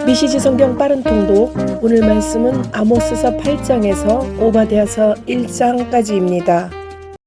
미시지 성경 빠른 통독. 오늘 말씀은 아모스서 8장에서 오바댜서 1장까지입니다.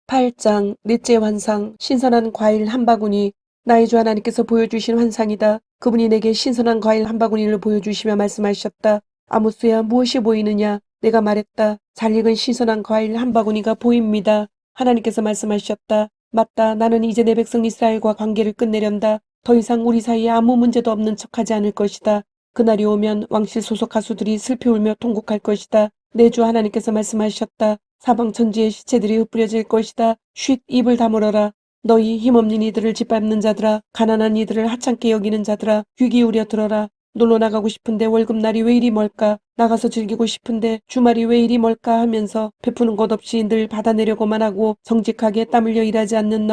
8장 넷째 환상. 신선한 과일 한 바구니. 나의 주 하나님께서 보여주신 환상이다. 그분이 내게 신선한 과일 한 바구니를 보여주시며 말씀하셨다. 아모스야, 무엇이 보이느냐? 내가 말했다. 잘 익은 신선한 과일 한 바구니가 보입니다. 하나님께서 말씀하셨다. 맞다. 나는 이제 내 백성 이스라엘과 관계를 끝내련다. 더 이상 우리 사이에 아무 문제도 없는 척하지 않을 것이다. 그날이 오면 왕실 소속 가수들이 슬피 울며 통곡할 것이다. 내 주 하나님께서 말씀하셨다. 사방 천지의 시체들이 흩뿌려질 것이다. 쉿, 입을 다물어라. 너희 힘없는 이들을 짓밟는 자들아, 가난한 이들을 하찮게 여기는 자들아, 귀 기울여 들어라. 놀러 나가고 싶은데 월급날이 왜 이리 멀까? 나가서 즐기고 싶은데 주말이 왜 이리 멀까 하면서 베푸는 것 없이 늘 받아내려고만 하고 정직하게 땀 흘려 일하지 않는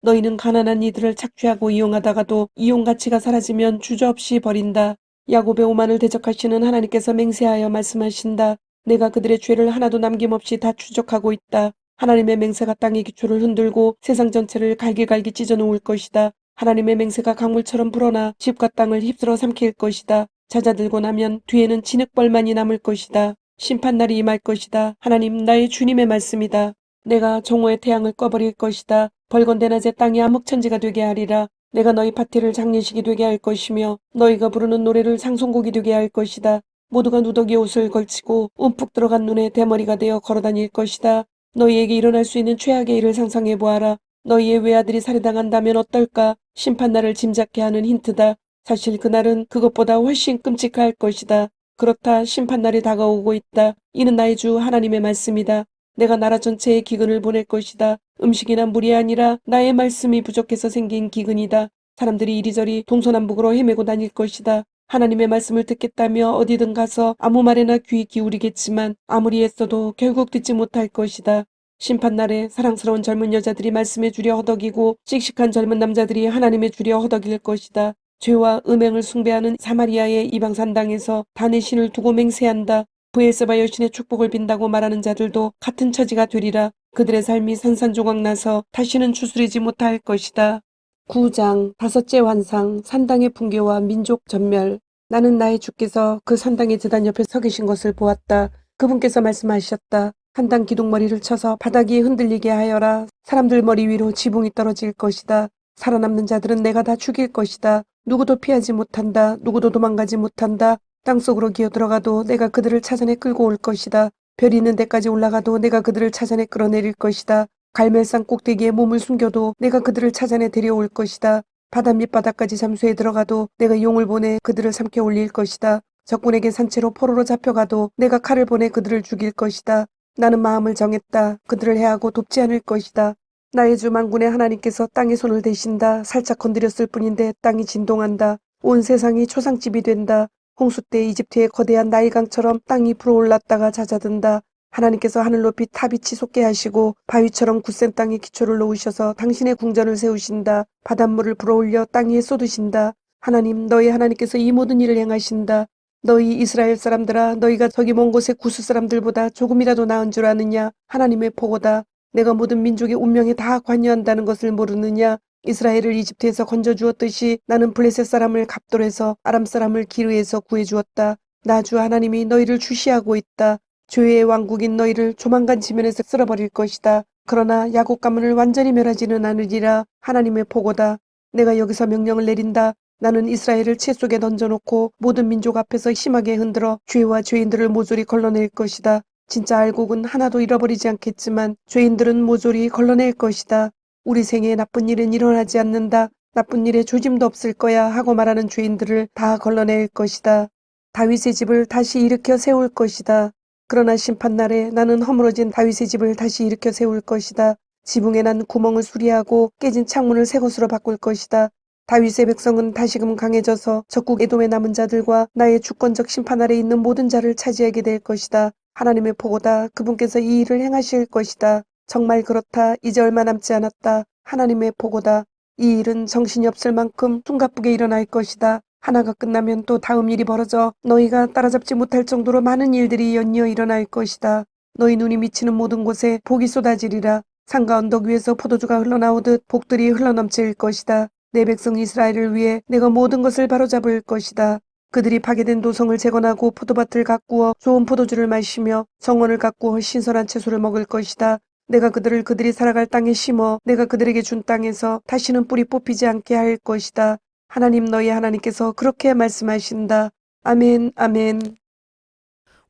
너희는 가난한 이들을 착취하고 이용하다가도 이용 가치가 사라지면 주저없이 버린다. 야곱의 오만을 대적하시는 하나님께서 맹세하여 말씀하신다. 내가 그들의 죄를 하나도 남김없이 다 추적하고 있다. 하나님의 맹세가 땅의 기초를 흔들고 세상 전체를 갈기갈기 찢어놓을 것이다. 하나님의 맹세가 강물처럼 불어나 집과 땅을 휩쓸어 삼킬 것이다. 잦아들고 나면 뒤에는 진흙벌만이 남을 것이다. 심판날이 임할 것이다. 하나님, 나의 주님의 말씀이다. 내가 정오의 태양을 꺼버릴 것이다. 벌건대 낮에 땅이 암흑천지가 되게 하리라. 내가 너희 파티를 장례식이 되게 할 것이며 너희가 부르는 노래를 상송곡이 되게 할 것이다. 모두가 누더기 옷을 걸치고 움푹 들어간 눈에 대머리가 되어 걸어다닐 것이다. 너희에게 일어날 수 있는 최악의 일을 상상해 보아라. 너희의 외아들이 살해당한다면 어떨까? 심판날을 짐작케 하는 힌트다. 사실 그날은 그것보다 훨씬 끔찍할 것이다. 그렇다. 심판날이 다가오고 있다. 이는 나의 주 하나님의 말씀이다. 내가 나라 전체에 기근을 보낼 것이다. 음식이나 물이 아니라 나의 말씀이 부족해서 생긴 기근이다. 사람들이 이리저리 동서남북으로 헤매고 다닐 것이다. 하나님의 말씀을 듣겠다며 어디든 가서 아무 말에나 귀 기울이겠지만 아무리 애써도 결국 듣지 못할 것이다. 심판날에 사랑스러운 젊은 여자들이 말씀에 주려 허덕이고 씩씩한 젊은 남자들이 하나님에 주려 허덕일 것이다. 죄와 음행을 숭배하는 사마리아의 이방산당에서 단의 신을 두고 맹세한다. 브엘세바 여신의 축복을 빈다고 말하는 자들도 같은 처지가 되리라. 그들의 삶이 산산조각 나서 다시는 추스리지 못할 것이다. 9장 다섯째 환상. 산당의 붕괴와 민족 전멸. 나는 나의 주께서 그 산당의 제단 옆에 서 계신 것을 보았다. 그분께서 말씀하셨다. 산당 기둥머리를 쳐서 바닥이 흔들리게 하여라. 사람들 머리 위로 지붕이 떨어질 것이다. 살아남는 자들은 내가 다 죽일 것이다. 누구도 피하지 못한다. 누구도 도망가지 못한다. 땅속으로 기어들어가도 내가 그들을 찾아내 끌고 올 것이다. 별 있는 데까지 올라가도 내가 그들을 찾아내 끌어내릴 것이다. 갈멜산 꼭대기에 몸을 숨겨도 내가 그들을 찾아내 데려올 것이다. 바다 밑바닥까지 잠수해 들어가도 내가 용을 보내 그들을 삼켜 올릴 것이다. 적군에게 산채로 포로로 잡혀가도 내가 칼을 보내 그들을 죽일 것이다. 나는 마음을 정했다. 그들을 해하고 돕지 않을 것이다. 나의 주 만군의 하나님께서 땅에 손을 대신다. 살짝 건드렸을 뿐인데 땅이 진동한다. 온 세상이 초상집이 된다. 홍수 때 이집트의 거대한 나일강처럼 땅이 불어올랐다가 잦아든다. 하나님께서 하늘 높이 타빛이 솟게 하시고 바위처럼 굳센 땅에 기초를 놓으셔서 당신의 궁전을 세우신다. 바닷물을 불어올려 땅 위에 쏟으신다. 하나님, 너희 하나님께서 이 모든 일을 행하신다. 너희 이스라엘 사람들아, 너희가 저기 먼 곳의 구스 사람들보다 조금이라도 나은 줄 아느냐? 하나님의 보고다. 내가 모든 민족의 운명에 다 관여한다는 것을 모르느냐? 이스라엘을 이집트에서 건져주었듯이 나는 블레셋 사람을 갑돌에서 아람 사람을 기르에서 구해주었다. 나 주 하나님이 너희를 주시하고 있다. 죄의 왕국인 너희를 조만간 지면에서 쓸어버릴 것이다. 그러나 야곱 가문을 완전히 멸하지는 않으리라. 하나님의 보고다. 내가 여기서 명령을 내린다. 나는 이스라엘을 채 속에 던져놓고 모든 민족 앞에서 심하게 흔들어 죄와 죄인들을 모조리 걸러낼 것이다. 진짜 알곡은 하나도 잃어버리지 않겠지만 죄인들은 모조리 걸러낼 것이다. 우리 생에 나쁜 일은 일어나지 않는다. 나쁜 일에 조짐도 없을 거야 하고 말하는 죄인들을 다 걸러낼 것이다. 다윗의 집을 다시 일으켜 세울 것이다. 그러나 심판날에 나는 허물어진 다윗의 집을 다시 일으켜 세울 것이다. 지붕에 난 구멍을 수리하고 깨진 창문을 새 것으로 바꿀 것이다. 다윗의 백성은 다시금 강해져서 적국 에돔의 남은 자들과 나의 주권적 심판 아래 있는 모든 자를 차지하게 될 것이다. 하나님의 보고다. 그분께서 이 일을 행하실 것이다. 정말 그렇다. 이제 얼마 남지 않았다. 하나님의 보고다. 이 일은 정신이 없을 만큼 숨가쁘게 일어날 것이다. 하나가 끝나면 또 다음 일이 벌어져 너희가 따라잡지 못할 정도로 많은 일들이 연이어 일어날 것이다. 너희 눈이 미치는 모든 곳에 복이 쏟아지리라. 산과 언덕 위에서 포도주가 흘러나오듯 복들이 흘러넘칠 것이다. 내 백성 이스라엘을 위해 내가 모든 것을 바로잡을 것이다. 그들이 파괴된 도성을 재건하고 포도밭을 가꾸어 좋은 포도주를 마시며 정원을 가꾸어 신선한 채소를 먹을 것이다. 내가 그들을 그들이 살아갈 땅에 심어 내가 그들에게 준 땅에서 다시는 뿌리 뽑히지 않게 할 것이다. 하나님 너희 하나님께서 그렇게 말씀하신다. 아멘, 아멘.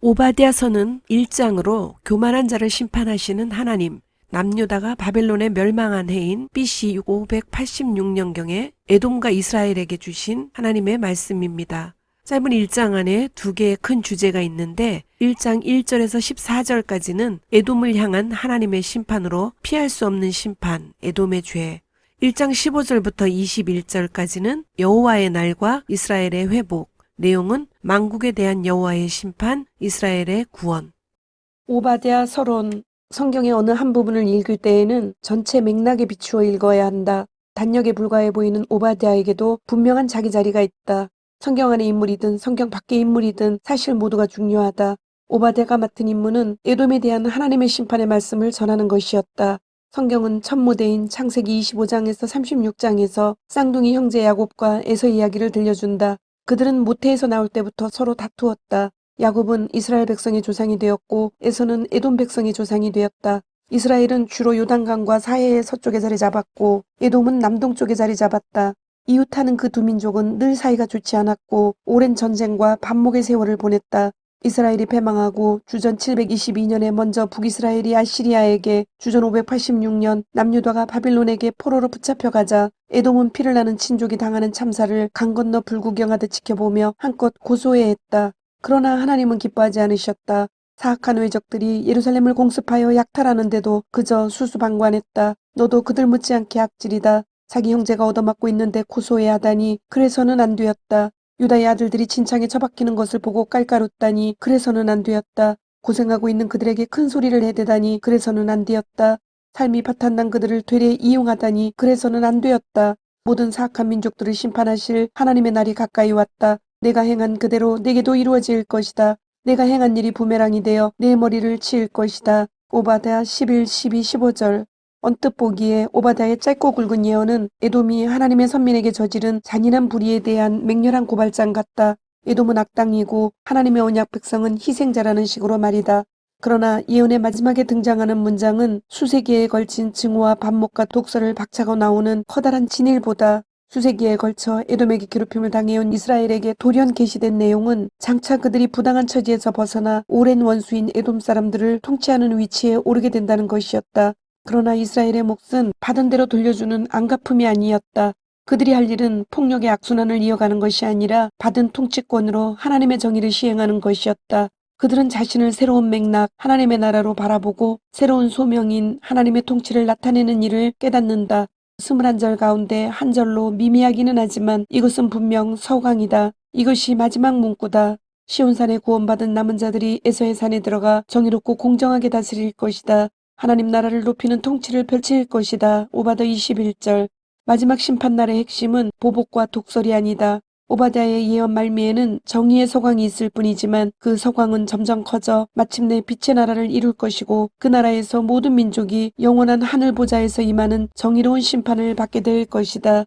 오바댜서는 1장으로 교만한 자를 심판하시는 하나님, 남유다가 바벨론에 멸망한 해인 BC 586년경에 에돔과 이스라엘에게 주신 하나님의 말씀입니다. 짧은 1장 안에 두 개의 큰 주제가 있는데 1장 1절에서 14절까지는 에돔을 향한 하나님의 심판으로 피할 수 없는 심판, 에돔의 죄, 1장 15절부터 21절까지는 여호와의 날과 이스라엘의 회복, 내용은 만국에 대한 여호와의 심판, 이스라엘의 구원. 오바댜 서론. 성경의 어느 한 부분을 읽을 때에는 전체 맥락에 비추어 읽어야 한다. 단역에 불과해 보이는 오바댜에게도 분명한 자기 자리가 있다. 성경 안의 인물이든 성경 밖의 인물이든 사실 모두가 중요하다. 오바댜가 맡은 임무는 에돔에 대한 하나님의 심판의 말씀을 전하는 것이었다. 성경은 첫 무대인 창세기 25장에서 36장에서 쌍둥이 형제 야곱과 에서 이야기를 들려준다. 그들은 모태에서 나올 때부터 서로 다투었다. 야곱은 이스라엘 백성의 조상이 되었고 에서는 에돔 백성의 조상이 되었다. 이스라엘은 주로 요단강과 사해의 서쪽에 자리 잡았고 에돔은 남동쪽에 자리 잡았다. 이웃하는 그 두 민족은 늘 사이가 좋지 않았고 오랜 전쟁과 반목의 세월을 보냈다. 이스라엘이 패망하고 주전 722년에 먼저 북이스라엘이 아시리아에게 주전 586년 남유다가 바빌론에게 포로로 붙잡혀가자 에돔은 피를 나는 친족이 당하는 참사를 강 건너 불구경하듯 지켜보며 한껏 고소해했다. 그러나 하나님은 기뻐하지 않으셨다. 사악한 외적들이 예루살렘을 공습하여 약탈하는데도 그저 수수방관했다. 너도 그들 못지않게 악질이다. 자기 형제가 얻어맞고 있는데 고소해하다니 그래서는 안 되었다. 유다의 아들들이 진창에 처박히는 것을 보고 깔깔웃다니 그래서는 안 되었다. 고생하고 있는 그들에게 큰 소리를 해대다니 그래서는 안 되었다. 삶이 파탄난 그들을 되레 이용하다니 그래서는 안 되었다. 모든 사악한 민족들을 심판하실 하나님의 날이 가까이 왔다. 내가 행한 그대로 내게도 이루어질 것이다. 내가 행한 일이 부메랑이 되어 내 머리를 치일 것이다. 오바댜 11, 12, 15절. 언뜻 보기에 오바댜의 짧고 굵은 예언은 에돔이 하나님의 선민에게 저지른 잔인한 불의에 대한 맹렬한 고발장 같다. 에돔은 악당이고 하나님의 언약 백성은 희생자라는 식으로 말이다. 그러나 예언의 마지막에 등장하는 문장은 수세기에 걸친 증오와 반목과 독설을 박차고 나오는 커다란 진일보다 수세기에 걸쳐 에돔에게 괴롭힘을 당해온 이스라엘에게 돌연 계시된 내용은 장차 그들이 부당한 처지에서 벗어나 오랜 원수인 에돔 사람들을 통치하는 위치에 오르게 된다는 것이었다. 그러나 이스라엘의 몫은 받은 대로 돌려주는 안갚음이 아니었다. 그들이 할 일은 폭력의 악순환을 이어가는 것이 아니라 받은 통치권으로 하나님의 정의를 시행하는 것이었다. 그들은 자신을 새로운 맥락, 하나님의 나라로 바라보고 새로운 소명인 하나님의 통치를 나타내는 일을 깨닫는다. 21절 가운데 한 절로 미미하기는 하지만 이것은 분명 서강이다. 이것이 마지막 문구다. 시온산에 구원받은 남은 자들이 에서의 산에 들어가 정의롭고 공정하게 다스릴 것이다. 하나님 나라를 높이는 통치를 펼칠 것이다. 오바댜 21절. 마지막 심판날의 핵심은 보복과 독설이 아니다. 오바댜의 예언 말미에는 정의의 서광이 있을 뿐이지만 그 서광은 점점 커져 마침내 빛의 나라를 이룰 것이고 그 나라에서 모든 민족이 영원한 하늘 보좌에서 임하는 정의로운 심판을 받게 될 것이다.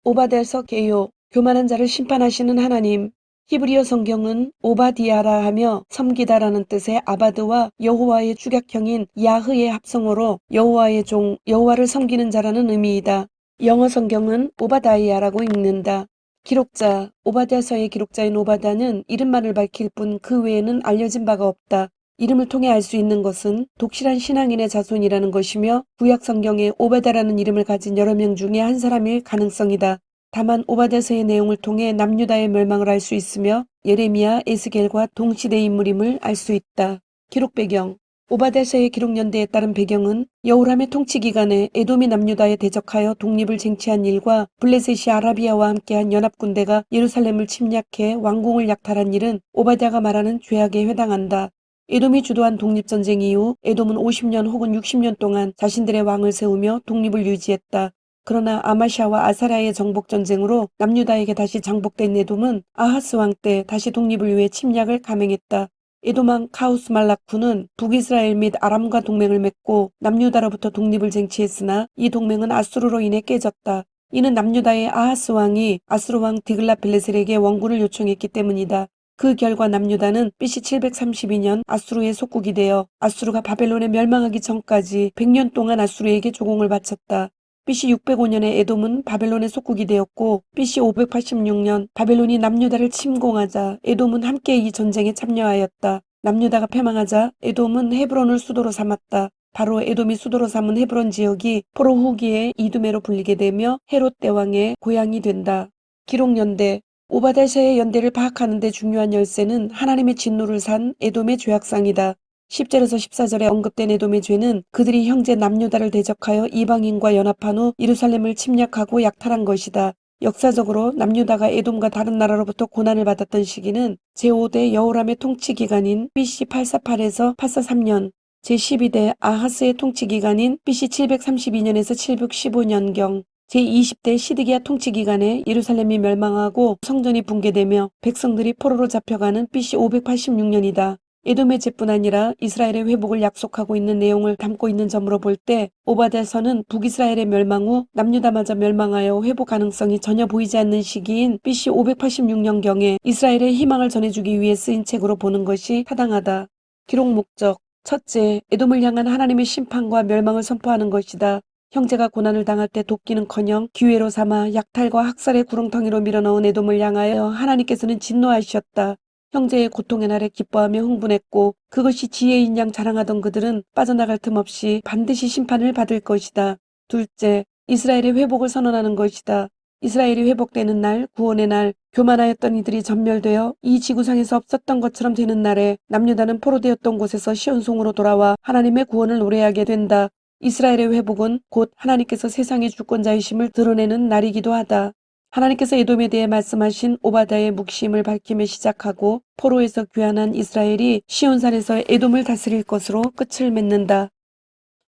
오바댜서 개요. 교만한 자를 심판하시는 하나님. 히브리어 성경은 오바디아라 하며 섬기다라는 뜻의 아바드와 여호와의 축약형인 야흐의 합성어로 여호와의 종, 여호와를 섬기는 자라는 의미이다. 영어 성경은 오바다이아라고 읽는다. 기록자, 오바댜서의 기록자인 오바댜는 이름만을 밝힐 뿐 그 외에는 알려진 바가 없다. 이름을 통해 알 수 있는 것은 독실한 신앙인의 자손이라는 것이며 구약 성경에 오바댜라는 이름을 가진 여러 명 중에 한 사람일 가능성이다. 다만 오바댜서의 내용을 통해 남유다의 멸망을 알 수 있으며 예레미야, 에스겔과 동시대 인물임을 알 수 있다. 기록 배경. 오바댜서의 기록 연대에 따른 배경은 여호람의 통치 기간에 에돔이 남유다에 대적하여 독립을 쟁취한 일과 블레셋이 아라비아와 함께한 연합군대가 예루살렘을 침략해 왕궁을 약탈한 일은 오바댜가 말하는 죄악에 해당한다. 에돔이 주도한 독립전쟁 이후 에돔은 50년 혹은 60년 동안 자신들의 왕을 세우며 독립을 유지했다. 그러나 아마샤와 아사랴의 정복전쟁으로 남유다에게 다시 장복된 에돔은 아하스 왕 때 다시 독립을 위해 침략을 감행했다. 에돔 왕 카우스말라쿠는 북이스라엘 및 아람과 동맹을 맺고 남유다로부터 독립을 쟁취했으나 이 동맹은 아수르로 인해 깨졌다. 이는 남유다의 아하스 왕이 아수르 왕 디글라필레셀에게 원군을 요청했기 때문이다. 그 결과 남유다는 BC 732년 아수르의 속국이 되어 아수르가 바벨론에 멸망하기 전까지 100년 동안 아수르에게 조공을 바쳤다. BC 605년에 에돔은 바벨론의 속국이 되었고 BC 586년 바벨론이 남유다를 침공하자 에돔은 함께 이 전쟁에 참여하였다. 남유다가 패망하자 에돔은 헤브론을 수도로 삼았다. 바로 에돔이 수도로 삼은 헤브론 지역이 포로 후기에 이두메로 불리게 되며 헤롯 대왕의 고향이 된다. 기록연대 오바댜의 연대를 파악하는 데 중요한 열쇠는 하나님의 진노를 산 에돔의 죄악상이다. 10절에서 14절에 언급된 에돔의 죄는 그들이 형제 남유다를 대적하여 이방인과 연합한 후 예루살렘을 침략하고 약탈한 것이다. 역사적으로 남유다가 에돔과 다른 나라로부터 고난을 받았던 시기는 제5대 여호람의 통치 기간인 BC 848에서 843년, 제12대 아하스의 통치 기간인 BC 732년에서 715년경, 제20대 시드기야 통치 기간에 예루살렘이 멸망하고 성전이 붕괴되며 백성들이 포로로 잡혀가는 BC 586년이다. 에돔의 죄뿐 아니라 이스라엘의 회복을 약속하고 있는 내용을 담고 있는 점으로 볼 때 오바댜서는 북이스라엘의 멸망 후 남유다마저 멸망하여 회복 가능성이 전혀 보이지 않는 시기인 BC 586년경에 이스라엘의 희망을 전해주기 위해 쓰인 책으로 보는 것이 타당하다. 기록 목적 첫째, 에돔을 향한 하나님의 심판과 멸망을 선포하는 것이다. 형제가 고난을 당할 때 돕기는커녕 기회로 삼아 약탈과 학살의 구렁텅이로 밀어넣은 에돔을 향하여 하나님께서는 진노하셨다. 형제의 고통의 날에 기뻐하며 흥분했고 그것이 지혜인 양 자랑하던 그들은 빠져나갈 틈 없이 반드시 심판을 받을 것이다. 둘째, 이스라엘의 회복을 선언하는 것이다. 이스라엘이 회복되는 날, 구원의 날, 교만하였던 이들이 전멸되어 이 지구상에서 없었던 것처럼 되는 날에 남유다는 포로되었던 곳에서 시온송으로 돌아와 하나님의 구원을 노래하게 된다. 이스라엘의 회복은 곧 하나님께서 세상의 주권자이심을 드러내는 날이기도 하다. 하나님께서 에돔에 대해 말씀하신 오바댜의 묵심을 밝히며 시작하고 포로에서 귀환한 이스라엘이 시온산에서 에돔을 다스릴 것으로 끝을 맺는다.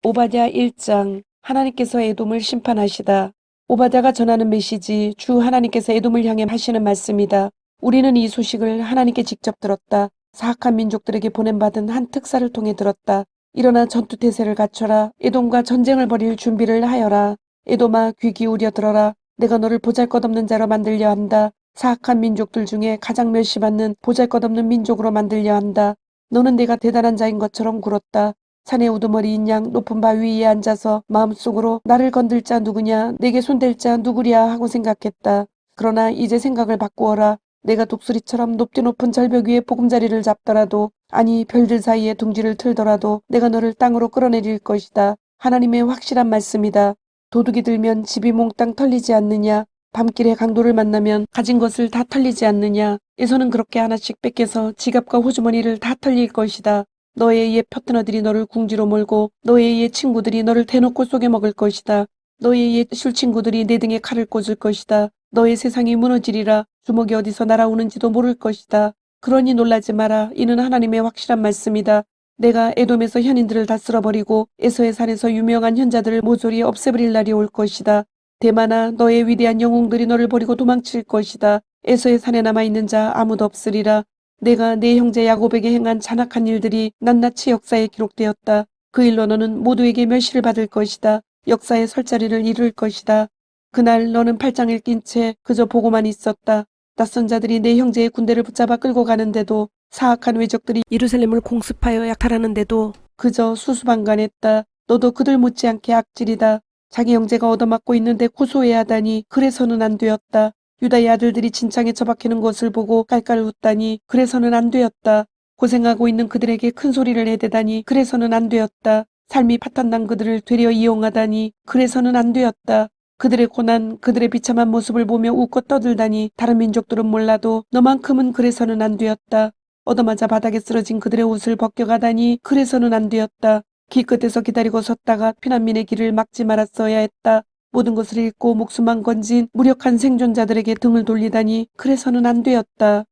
오바댜 1장 하나님께서 에돔을 심판하시다. 오바댜가 전하는 메시지 주 하나님께서 에돔을 향해 하시는 말씀이다. 우리는 이 소식을 하나님께 직접 들었다. 사악한 민족들에게 보냄받은 한 특사를 통해 들었다. 일어나 전투태세를 갖춰라. 에돔과 전쟁을 벌일 준비를 하여라. 에돔아 귀 기울여 들어라. 내가 너를 보잘것없는 자로 만들려 한다. 사악한 민족들 중에 가장 멸시받는 보잘것없는 민족으로 만들려 한다. 너는 내가 대단한 자인 것처럼 굴었다. 산의 우두머리인 양 높은 바위 위에 앉아서 마음속으로 나를 건들 자 누구냐, 내게 손댈 자 누구랴 하고 생각했다. 그러나 이제 생각을 바꾸어라. 내가 독수리처럼 높은 절벽 위에 보금자리를 잡더라도, 아니 별들 사이에 둥지를 틀더라도 내가 너를 땅으로 끌어내릴 것이다. 하나님의 확실한 말씀이다. 도둑이 들면 집이 몽땅 털리지 않느냐. 밤길에 강도를 만나면 가진 것을 다 털리지 않느냐. 에서는 그렇게 하나씩 뺏겨서 지갑과 호주머니를 다 털릴 것이다. 너의 옛 파트너들이 너를 궁지로 몰고 너의 옛 친구들이 너를 대놓고 속여먹을 것이다. 너의 옛 술친구들이 내 등에 칼을 꽂을 것이다. 너의 세상이 무너지리라. 주먹이 어디서 날아오는지도 모를 것이다. 그러니 놀라지 마라. 이는 하나님의 확실한 말씀이다. 내가 에돔에서 현인들을 다 쓸어버리고 에서의 산에서 유명한 현자들을 모조리 없애버릴 날이 올 것이다. 대만아 너의 위대한 영웅들이 너를 버리고 도망칠 것이다. 에서의 산에 남아있는 자 아무도 없으리라. 내가 내 형제 야곱에게 행한 잔악한 일들이 낱낱이 역사에 기록되었다. 그 일로 너는 모두에게 멸시를 받을 것이다. 역사의 설 자리를 이룰 것이다. 그날 너는 팔짱을 낀 채 그저 보고만 있었다. 낯선 자들이 내 형제의 군대를 붙잡아 끌고 가는데도, 사악한 외적들이 예루살렘을 공습하여 약탈하는데도 그저 수수방관했다. 너도 그들 못지않게 악질이다. 자기 형제가 얻어맞고 있는데 고소해하다니 그래서는 안 되었다. 유다의 아들들이 진창에 처박히는 것을 보고 깔깔 웃다니 그래서는 안 되었다. 고생하고 있는 그들에게 큰 소리를 내대다니 그래서는 안 되었다. 삶이 파탄난 그들을 되려 이용하다니 그래서는 안 되었다. 그들의 고난, 그들의 비참한 모습을 보며 웃고 떠들다니 다른 민족들은 몰라도 너만큼은 그래서는 안 되었다. 얻어맞아 바닥에 쓰러진 그들의 옷을 벗겨가다니 그래서는 안 되었다. 길 끝에서 기다리고 섰다가 피난민의 길을 막지 말았어야 했다. 모든 것을 잃고 목숨만 건진 무력한 생존자들에게 등을 돌리다니 그래서는 안 되었다.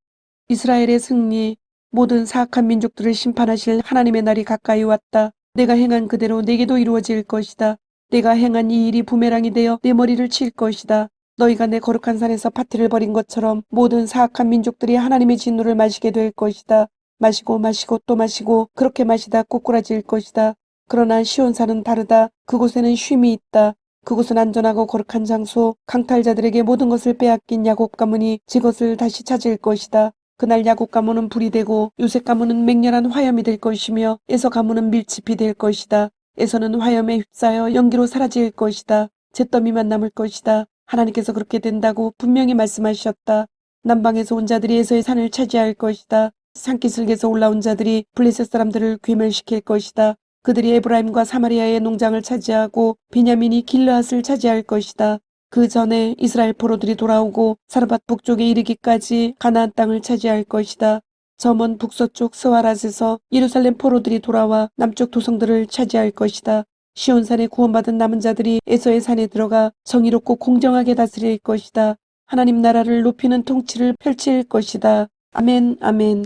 이스라엘의 승리, 모든 사악한 민족들을 심판하실 하나님의 날이 가까이 왔다. 내가 행한 그대로 내게도 이루어질 것이다. 내가 행한 이 일이 부메랑이 되어 내 머리를 칠 것이다. 너희가 내 거룩한 산에서 파티를 벌인 것처럼 모든 사악한 민족들이 하나님의 진노를 마시게 될 것이다. 마시고 마시고 또 마시고 그렇게 마시다 꼬꾸라질 것이다. 그러나 시온산은 다르다. 그곳에는 쉼이 있다. 그곳은 안전하고 거룩한 장소, 강탈자들에게 모든 것을 빼앗긴 야곱 가문이 제 것을 다시 찾을 것이다. 그날 야곱 가문은 불이 되고 요셉 가문은 맹렬한 화염이 될 것이며 에서 가문은 밀집이 될 것이다. 에서는 화염에 휩싸여 연기로 사라질 것이다. 잿더미만 남을 것이다. 하나님께서 그렇게 된다고 분명히 말씀하셨다. 남방에서 온 자들이 에서의 산을 차지할 것이다. 산기슭에서 올라온 자들이 블레셋 사람들을 괴멸시킬 것이다. 그들이 에브라임과 사마리아의 농장을 차지하고 베냐민이 길르앗을 차지할 것이다. 그 전에 이스라엘 포로들이 돌아오고 사르밧 북쪽에 이르기까지 가나안 땅을 차지할 것이다. 저 먼 북서쪽 스와랏에서 예루살렘 포로들이 돌아와 남쪽 도성들을 차지할 것이다. 시온산에 구원받은 남은 자들이 에서의 산에 들어가 정의롭고 공정하게 다스릴 것이다. 하나님 나라를 높이는 통치를 펼칠 것이다. 아멘, 아멘.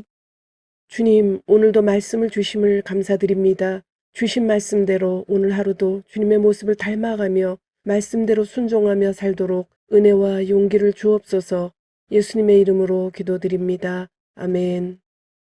주님, 오늘도 말씀을 주심을 감사드립니다. 주신 말씀대로 오늘 하루도 주님의 모습을 닮아가며 말씀대로 순종하며 살도록 은혜와 용기를 주옵소서. 예수님의 이름으로 기도드립니다. 아멘.